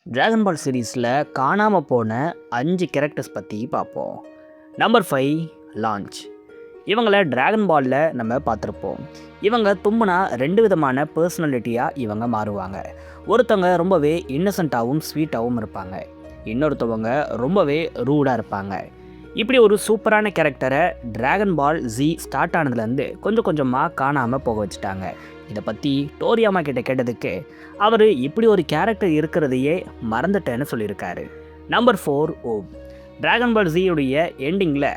Dragon பால் சீரீஸில் காணாமல் போன 5 கேரக்டர்ஸ் பற்றி பார்ப்போம். Number 5 launch. இவங்கள டிராகன் பாலில் நம்ம பார்த்துருப்போம். இவங்க தும்முனா 2 விதமான பர்சனாலிட்டியாக இவங்க மாறுவாங்க. ஒருத்தவங்க ரொம்பவே இன்னசென்ட்டாகவும் ஸ்வீட்டாகவும் இருப்பாங்க. இன்னொருத்தவங்க ரொம்பவே ரூடாக இருப்பாங்க. இப்படி ஒரு சூப்பரான கேரக்டரை டிராகன் பால் ஜி ஸ்டார்ட் ஆனதுலேருந்து கொஞ்சம் கொஞ்சமாக காணாமல் போக வச்சுட்டாங்க. இதை பற்றி டோரியாமா கிட்ட கேட்டதுக்கு அவர் இப்படி ஒரு கேரக்டர் இருக்கிறதையே மறந்துட்டேன்னு சொல்லியிருக்காரு. நம்பர் 4 ஓப். டிராகன் பால் ஜியுடைய எண்டிங்கில்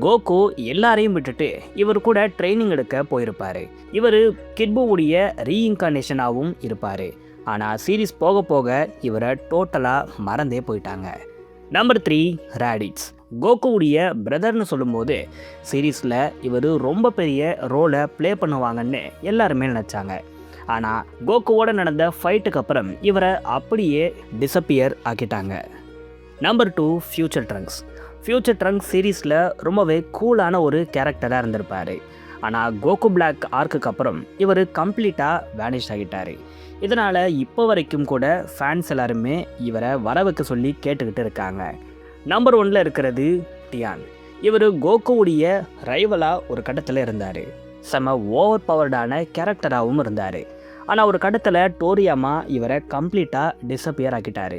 கோகு எல்லாரையும் விட்டுட்டு இவர் கூட ட்ரைனிங் எடுக்க போயிருப்பார். இவர் கிட்புவுடைய ரீஇன்கார்னேஷனாகவும் இருப்பார். ஆனால் சீரீஸ் போக போக இவரை டோட்டலாக மறந்தே போயிட்டாங்க. நம்பர் 3 ரேடிட்ஸ். கோகுவுடைய பிரதர்னு சொல்லும்போது சீரீஸில் இவர் ரொம்ப பெரிய ரோலை ப்ளே பண்ணுவாங்கன்னு எல்லாருமே நினச்சாங்க. ஆனால் கோகுவோட நடந்த ஃபைட்டுக்கு அப்புறம் இவரை அப்படியே டிஸப்பியர் ஆக்கிட்டாங்க. Number 2 future Trunks. Future Trunks சீரீஸில் ரொம்பவே கூலான ஒரு கேரக்டராக இருந்திருப்பார். ஆனால் கோகு பிளாக் ஆர்க்குக்கு அப்புறம் இவர் கம்ப்ளீட்டாக வேனிஷ் ஆகிட்டார். இதனால் இப்போ வரைக்கும் கூட ஃபேன்ஸ் எல்லாருமே இவரை வர வைக்க சொல்லி கேட்டுக்கிட்டு இருக்காங்க. நம்பர் 1 இருக்கிறது டியான். இவர் கோகுவுடைய ரைவலாக ஒரு கட்டத்தில் இருந்தார். செம ஓவர் பவர்டான கேரக்டராகவும் இருந்தார். ஆனால் ஒரு கட்டத்தில் டோரியாமா இவரை கம்ப்ளீட்டாக டிஸப்பியர் ஆக்கிட்டார்.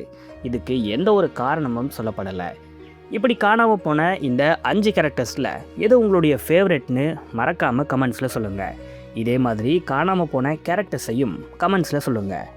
இதுக்கு எந்த ஒரு காரணமும் சொல்லப்படலை. இப்படி காணாமல் போன இந்த 5 கேரக்டர்ஸில் எது உங்களுடைய ஃபேவரெட்னு மறக்காமல் கமெண்ட்ஸில் சொல்லுங்கள். இதே மாதிரி காணாமல் போன கேரக்டர்ஸையும் கமெண்ட்ஸில் சொல்லுங்கள்.